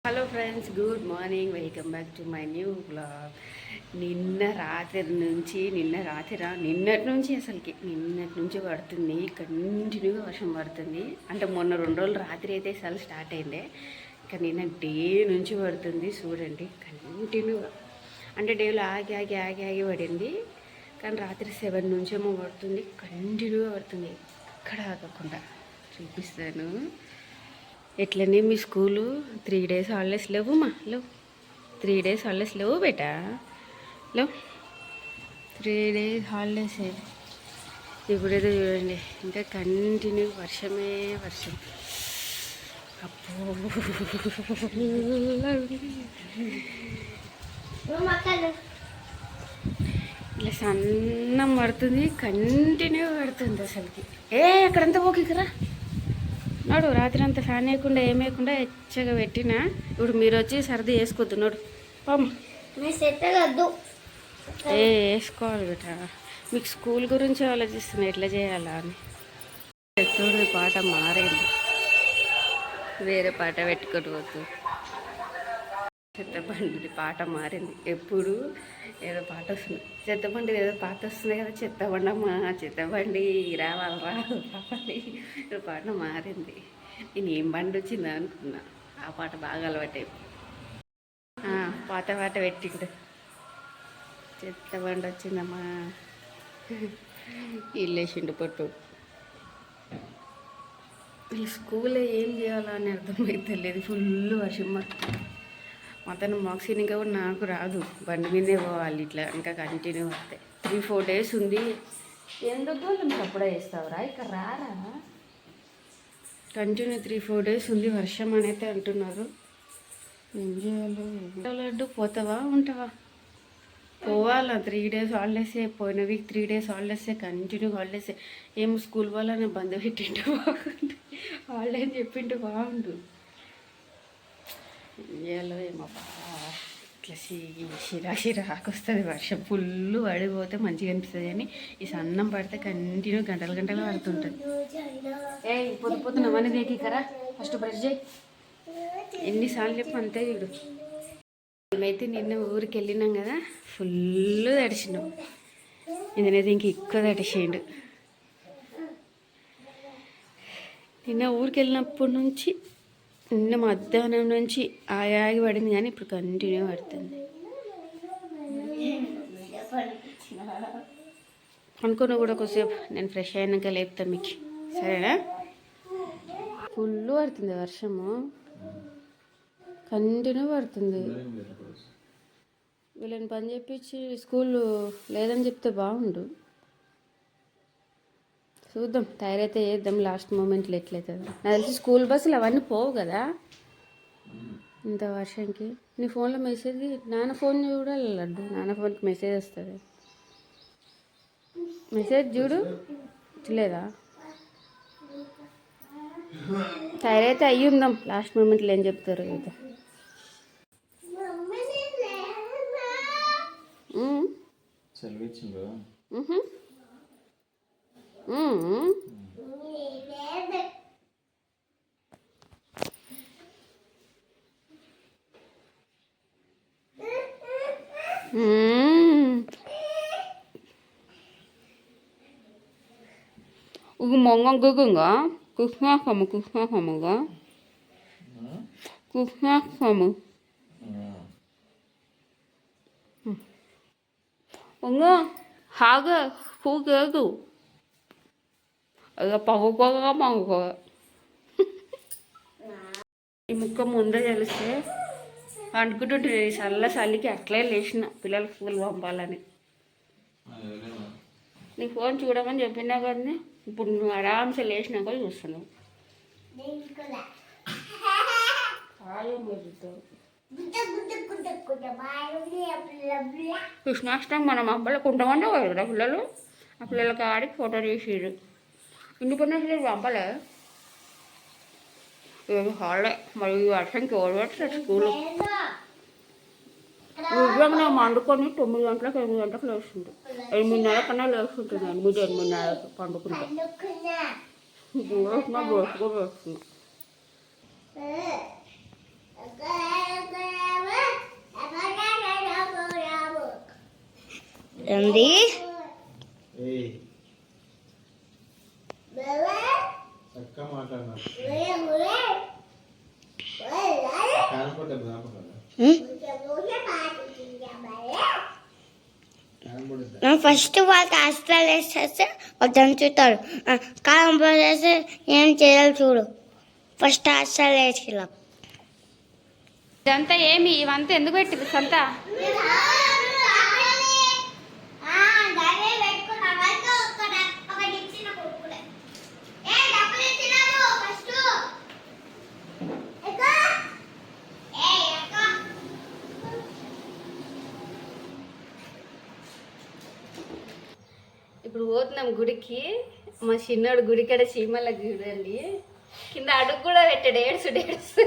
Hello friends, good morning. Welcome back to my new blog. నిన్నటి నుంచి నిన్నటి నుంచి పడుతుంది, కంటిన్యూగా వర్షం పడుతుంది. అంటే మొన్న 2 రోజులు రాత్రి అయితే అసలు స్టార్ట్ అయిందే, ఇంకా నిన్న డే నుంచి పడుతుంది. చూడండి, కంటిన్యూగా. అంటే డేలో ఆగి ఆగి ఆగి ఆగి పడింది, కానీ రాత్రి 7 నుంచేమో పడుతుంది, కంటిన్యూగా పడుతుంది, ఎక్కడ ఆగకుండా. చూపిస్తాను. ఎట్లనే మీ స్కూలు 3 days హాలిడేస్ లేవు మా లేవు 3 days హాలిడేస్ లేవు బేటా లేవు 3 days హాలిడేస్. ఇప్పుడేదో చూడండి, ఇంకా కంటిన్యూ వర్షమే వర్షం. అప్పో ఇలా సన్నం పడుతుంది, కంటిన్యూ పడుతుంది అసలుకి. అక్కడంతా పోకికరా నోడు. రాత్రి అంతా ఫ్యాన్ వేయకుండా ఏమేయకుండా ఎచ్చగా పెట్టినా. ఇప్పుడు మీరు వచ్చి సర్ది వేసుకోవద్దు నోడు. వేసుకోవాలి బేట. మీకు స్కూల్ గురించి ఆలోచిస్తున్నా ఎట్లా చేయాలా అని. ఎత్తుడి పాట మారేది, వేరే పాట పెట్టుకొని పోతు. చెత్తబండి పాట మారింది. ఎప్పుడు ఏదో పాట వస్తుంది, చెత్తబండి ఏదో పాట వస్తుంది కదా, చెత్తబండమ్మా చెత్తబండి రావాలి. పాట మారింది. నేను ఏం బండి వచ్చిందా అనుకున్నా. ఆ పాట బాగా అలవాటే. పాత పాట పెట్టిండు, చెత్తబండి వచ్చిందమ్మా. ఇల్లేసిండు పొట్టు. ఈ స్కూల్లో ఏం చేయాలో అని అర్థమైతే లేదు. ఫుల్ వర్షం మొత్తం మాక్సిన్ ఇంకా కూడా నాకు రాదు. బండి మీదే పోవాలి ఇట్లా. ఇంకా కంటిన్యూ వస్తాయి. 3-4 days ఉంది. ఎందుకు నువ్వు అప్పుడే వేస్తావురా, ఇక్కడ రారా. కంటిన్యూ 3-4 days ఉంది వర్షం అని అయితే అంటున్నారు. ఏం చేయాలో. లడ్డు పోతావా ఉంటావా? పోవాలా. 3 days హాలిడేసే. పోయిన వీక్ 3 days హాలిడేసే, కంటిన్యూ హాలిడేసే. ఏం స్కూల్ వాళ్ళని బంద్ పెట్టింటూ బాగుండు, హాలిడే అని చెప్పింటూ బాగుండు. ఏం చేయాలో ఏమో. ఇట్లా చిరాకు వస్తుంది వర్షం. ఫుల్ పడిపోతే మంచిగా అనిపిస్తుంది, కానీ ఈ సన్నం పడితే కంటిన్యూ గంటలు గంటలు పడుతుంటుంది. పొద్దున అవన్నీ దేకరా, ఫస్ట్ బ్రష్ చేయి. ఎన్నిసార్లు చెప్పు అంతే చూడు. మేమైతే నిన్న ఊరికి వెళ్ళినాం కదా, ఫుల్ తడిచినాం. ఇదనైతే ఇంక ఎక్కువ తడిచేయండు. నిన్న ఊరికి వెళ్ళినప్పటి నుంచి, నిన్న మధ్యాహ్నం నుంచి ఆగి పడింది, కానీ ఇప్పుడు కంటిన్యూ పడుతుంది. అనుకున్న కూడా కొద్దిసేపు నేను ఫ్రెష్ అయినాక లేపుతాను మీకు, సరేనా? ఫుల్ పడుతుంది వర్షము, కంటిన్యూ పడుతుంది. వీళ్ళని పని చెప్పించి స్కూల్ లేదని చెప్తే బాగుండు. చూద్దాం, తయారైతే చేద్దాం. లాస్ట్ మూమెంట్లో ఎట్లయితుంది. నాకు తెలిసి స్కూల్ బస్సులు అవన్నీ పోవు కదా ఇంత వర్షంకి. నీ ఫోన్లో మెసేజ్, నాన్న ఫోన్ చూడాలి లడ్డు. నాన్న ఫోన్కి మెసేజ్ వస్తుంది. మెసేజ్ చూడు, లేదా? తయారైతే అయ్యి ఉందాం. లాస్ట్ మూమెంట్లో ఏం చెప్తారు కదా. 뭔가 그건가? 국화화무 국화화무가? 국화화무. 뭔가 하가 후가고. అలా పగగా మగ. ఈ ముక్క ముందే తెలిస్తే అనుకుంటుంటే చల్లకి అట్లే లేచిన పిల్లలకి స్కూల్ పంపాలని. నీ ఫోన్ చూడమని చెప్పినా కానీ ఇప్పుడు నువ్వు ఆరామ్సే లేచినాక చూస్తున్నావు. కృష్ణాష్టమి మనం అబ్బాయిలకు ఉంటామన్నా కదా పిల్లలు. ఆ పిల్లలకి ఆడికి ఫోటో తీసిరు. ఇండిపెండెన్స్ డే పంపలే, ఏమి హాలిడే. మరి ఈ వర్షంకి ఎవరు పెడతారు స్కూలు? ఉద్యోగం వండుకొని 9 గంటలకు 8 గంటలకు లేస్తుంటాం. 8:30 కన్నా లేస్తుంటుంది. 8:30 పండుకుంటా. బోసుగా వేస్తున్నా. ఏంది ఫస్ట్ వాళ్ళకి హాస్టల్ వేసేస్తే వాళ్ళు దంచుతారు. కాలం పోసేస్తే ఏం చేయాలి చూడు. ఫస్ట్ హాస్టల్ వేసి ఇదంతా ఏమి ఇవంతా ఎందుకు పెట్టింది సంత? ఇప్పుడు పోతున్నాం గుడికి. మా చిన్నోడు గుడికాడ చీమలకు చూడండి, కింద అడుగు కూడా పెట్టాడు, ఏడుసు.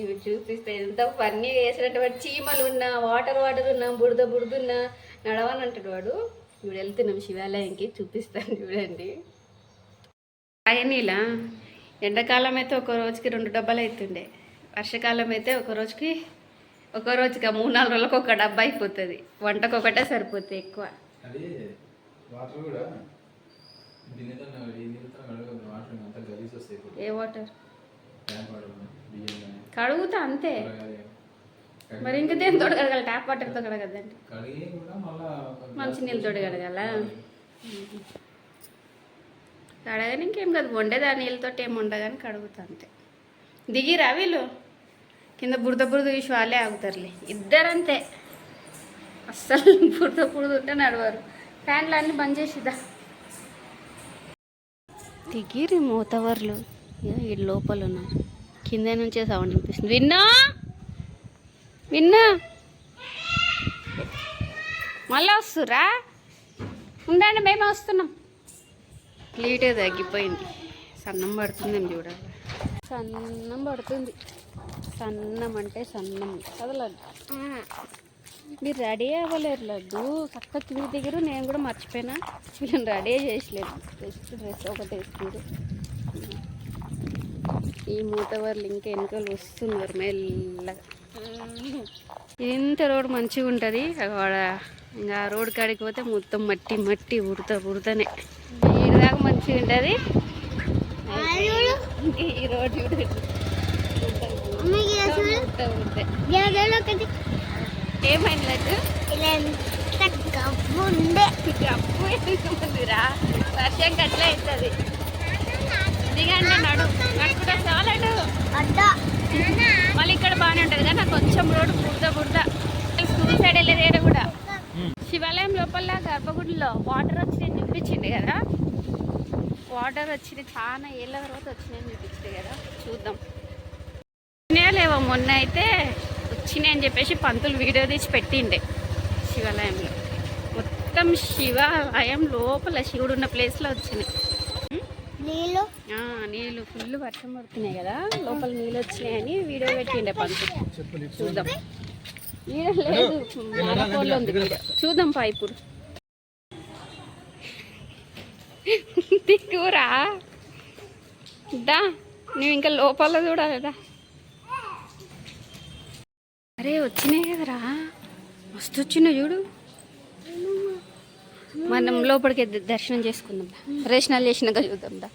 ఇవి చూపిస్తే ఎంత ఫన్నీ వేసినట్టు వాడు. చీమలు ఉన్నా, వాటర్ ఉన్నా, బురదున్నా నడవని అంటాడు వాడు. ఇప్పుడు వెళ్తున్నాం శివాలయంకి, చూపిస్తాను చూడండి. నీలా ఎండాకాలం అయితే ఒక రోజుకి 2 డబ్బాలు అవుతుండే, వర్షాకాలం అయితే ఒక రోజుకి 3-4 రోజులకు ఒక డబ్బా అయిపోతుంది. వంటకు ఒకటే సరిపోతుంది ఎక్కువ. ఏ వాటర్ కడుగుతా అంతే. మరి ఇంకా దేనితో కడగాలి? ట్యాప్ వాటర్తో కడగద్దండి, మంచి నీళ్ళతో కడగాల. కడగాని ఇంకేం కాదు, వండేది ఆ నీళ్ళతో ఏం వండగాని కడుగుతా అంతే. దిగిరా వీళ్ళు కింద బురద చూసి వాళ్ళే ఆగుతారులే. ఇద్దరంతే, అస్సలు బురద ఉంటే నడవారు. ఫ్యాన్లు అన్నీ బంద్ చేసిద్దా. దిగిరి మూతవర్లు ఈ లోపల ఉన్నారు. కింద నుంచే సౌండ్ వినిపిస్తుంది. విన్నా మళ్ళీ వస్తురా? ఉండండి, మేమే వస్తున్నాం. ప్లీటే తగ్గిపోయింది. సన్నం పడుతుందేమో చూడాలి. సన్నం పడుతుంది. సన్నం అంటే సన్నం కదలద్దు. మీరు రెడీ అవ్వలేరు లడ్డు. చక్క కింది దగ్గర నేను కూడా మర్చిపోయినా. వీళ్ళని రెడీ చేసలేదు, జస్ట్ డ్రెస్ ఒకటి వేసుకుంటూ. ఈ మూతవర్లు ఇంకా వెనుకలు వస్తున్నారు మెల్లగా. ఇంత రోడ్ మంచిగా ఉంటుంది. ఇంకా రోడ్ కాడికి పోతే మొత్తం మట్టి ఉడతనే. వీడిదాకా మంచిగా ఉంటుంది. ఈ రోడ్ ఏమైంది గబ్బుందిరా. వర్షం కట్లే అవుతుంది. దిగండి, నడుపుతా చాలండు. మళ్ళీ ఇక్కడ బాగానే ఉంటుంది కానీ నాకు కొంచెం రోడ్డు బురద. స్కూల్ సైడ్ వెళ్ళేది కూడా. శివాలయం లోపల గర్భగుడిలో వాటర్ వచ్చినాయి చూపించింది కదా. వాటర్ వచ్చినాయి, చాలా ఏళ్ళ తర్వాత వచ్చినాయని చూపించింది కదా. చూద్దాం. లేవో మొన్న అయితే వచ్చినాయి అని చెప్పేసి పంతులు వీడియో తీసి పెట్టిండే. శివాలయంలో మొత్తం శివాలయం లోపల శివుడు ఉన్న ప్లేస్లో వచ్చినాయి నీళ్ళు. ఫుల్ వర్షం పడుతున్నాయి కదా, లోపల నీళ్ళు వచ్చినాయని వీడియో పెట్టిండే పంతులు. చూద్దాం. నీళ్ళు లేదు, మారపోల్లో ఉంది వీడియో. చూద్దాం ఇప్పుడు. దిక్కురా దా, నువ్వు ఇంకా లోపల చూడాలిదా. అరే వచ్చినాయి కదరా, మస్తు వచ్చినాయి చూడు. మనం లోపలికి దర్శనం చేసుకుందాం, ప్రదర్శనలు చేసినాక చూద్దాం దా.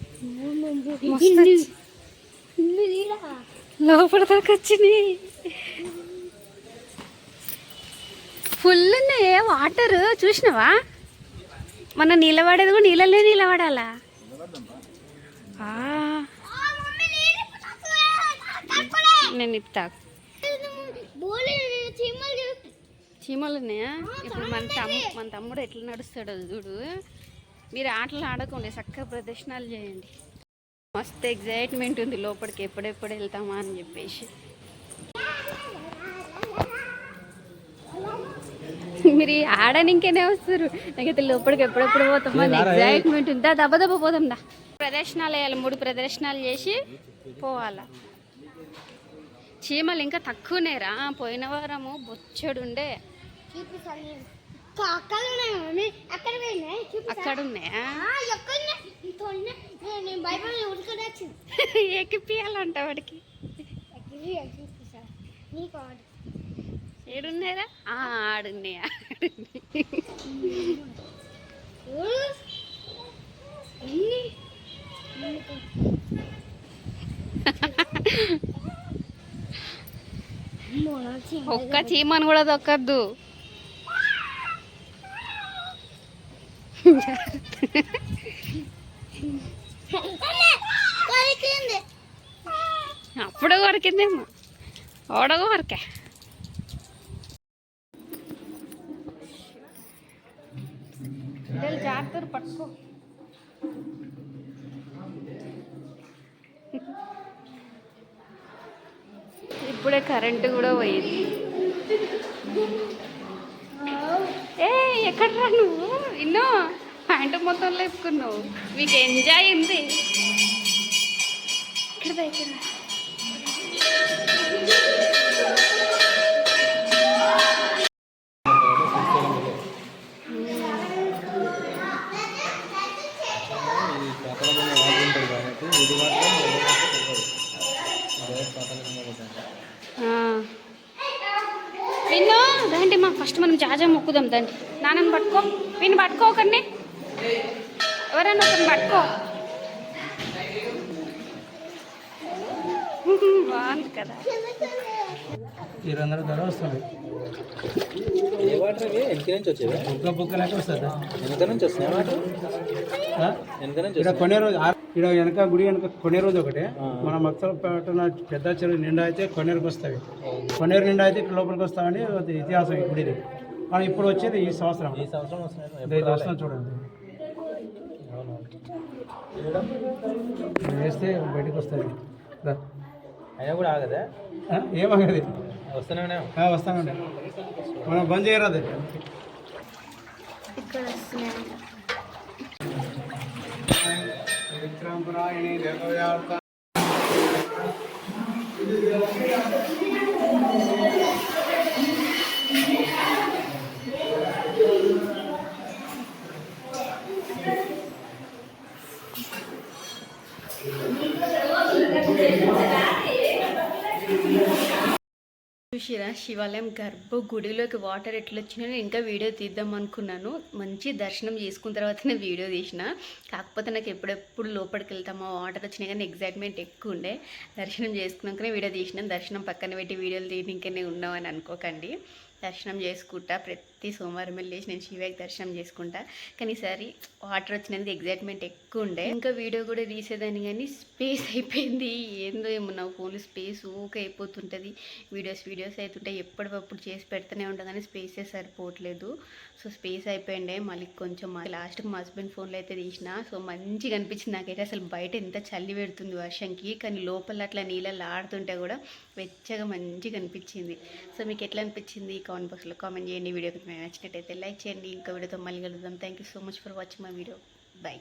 లోపల దాకా వచ్చినాయి. ఫుల్ ఉన్నాయి వాటర్. చూసినావా? మన నిలబడేది కూడా నీళ్ళలో నిలబడాలా. నేను ఇస్తా. చీమలు ఉన్నాయా? ఇప్పుడు మన తమ్ముడు ఎట్లా నడుస్తాడో చూడు. మీరు ఆటలు ఆడకండి, చక్కగా ప్రదర్శనలు చేయండి. మస్తు ఎగ్జైట్మెంట్ ఉంది లోపలికి, ఎప్పుడెప్పుడు వెళ్తామా అని చెప్పేసి. మీరు ఆడనికేనే వస్తారు, నాకైతే లోపలికి ఎప్పుడెప్పుడు పోతామా అని ఎగ్జైట్మెంట్ ఉంది. దెబ్బ పోదాం దా. ప్రదర్శనలు వేయాలి, 3 ప్రదర్శనలు చేసి పోవాలా. చీమలు ఇంకా తక్కువనేరా, పోయిన వారము బొచ్చడుండే. అక్కడ ఉన్నాయా? ఎక్కిపియాలంట వాడికి. నీకు ఆడు ఏడున్నారా ఆడున్నాయి ఒక్క చీమను కూడా దొక్కద్దు. అప్పుడు కొరికిందేమో ఓడగో కొరికే. జాగ్రత్త పట్టుకో. ఇప్పుడే కరెంటు కూడా పోయింది. ఏ ఎక్కడ్రా నువ్వు? ఇన్నో ప్యాంటు మొత్తం లేపుకున్నావు. మీకు ఎంజాయ్ ఉంది. ఇక్కడ ఇక్కడ విన్నో రండి మా ఫస్ట్ మనం జాజా మొక్కుదాం. దండి నాన్నని పట్టుకో. విన్ను పట్టుకోకండి. ఎవరైనా ఒకరిని పట్టుకో. బాగుంది కదా. 200 ధర వస్తుంది. ఏ వాటర్ అవి వెనక నుంచి వచ్చేవి? బుక్క లెక్క వస్తుంది. వెనక నుంచి వస్తున్నాయి వాటర్. వెనక నుంచి ఇక్కడ కొనే రోజు ఇక్కడ వెనక గుడి వెనక కొనే రోజు ఒకటే. మన మక్తలపేటన పెద్ద చెరువు నిండా అయితే కొనేరుకి వస్తాయి. కొనేరు నిండా అయితే ఇక్కడ లోపలికి వస్తామని అది ఇతిహాసం ఈ గుడిది. కానీ ఇప్పుడు వచ్చేది ఈ సంవత్సరం. ఈ సంవత్సరం వస్తున్నాయి. 5 వస్తున్నాం చూడండి. వేస్తే బయటకు వస్తుంది. అయినా కూడా ఆగదా? ఏమగది వస్తూనే వస్తానండి. మనం బంద్ చేయరాదు. ఇక్కడ వస్తున్నాయి. విక్రాంపురాయణి దేవయార్త చూసిరా శివాలయం గర్భగుడిలోకి వాటర్ ఎట్లా వచ్చినా నేను ఇంకా వీడియో తీద్దాం అనుకున్నాను. మంచి దర్శనం చేసుకున్న తర్వాత నేను వీడియో తీసిన. కాకపోతే నాకు ఎప్పుడెప్పుడు లోపలికి వెళ్తామో వాటర్ వచ్చినాయి కానీ ఎగ్జైట్మెంట్ ఎక్కువ ఉండే. దర్శనం చేసుకున్నాకనే వీడియో తీసిన. దర్శనం పక్కన పెట్టి వీడియోలు తీయడానికనే ఉన్నామని అనుకోకండి. దర్శనం చేసుకుంటా. ప్రతి సోమవారం వెళ్ళేసి నేను శివయ్యకి దర్శనం చేసుకుంటా. కానీ ఈసారి వాటర్ వచ్చినందుకు ఎగ్జైట్మెంట్ ఎక్కువ ఉండే. ఇంకా వీడియో కూడా తీసేదాన్ని కానీ స్పేస్ అయిపోయింది. ఏందో ఏమో నా ఫోన్లో స్పేస్ ఊకే అయిపోతుంటుంది. వీడియోస్ అవుతుంటాయి. ఎప్పటికప్పుడు చేసి పెడుతూనే ఉంటాం కానీ స్పేసే సరిపోవట్లేదు. సో స్పేస్ అయిపోయిండే. మళ్ళీ కొంచెం లాస్ట్కి మా హస్బెండ్ ఫోన్లో అయితే తీసిన. సో మంచిగా అనిపించింది నాకైతే. అసలు బయట ఎంత చలి పెడుతుంది వర్షంకి, కానీ లోపల అట్లా నీళ్ళల్లో ఆడుతుంటే కూడా వెచ్చగా మంచిగా అనిపించింది. సో మీకు ఎట్లా అనిపించింది కామెంట్ బాక్స్లో కామెంట్ చేయండి. వీడియోకి నచ్చినట్టయితే లైక్ చేయండి. ఇంకా వీడియోతో మళ్ళీ కలుద్దాం. Thank you so much for watching my video. By.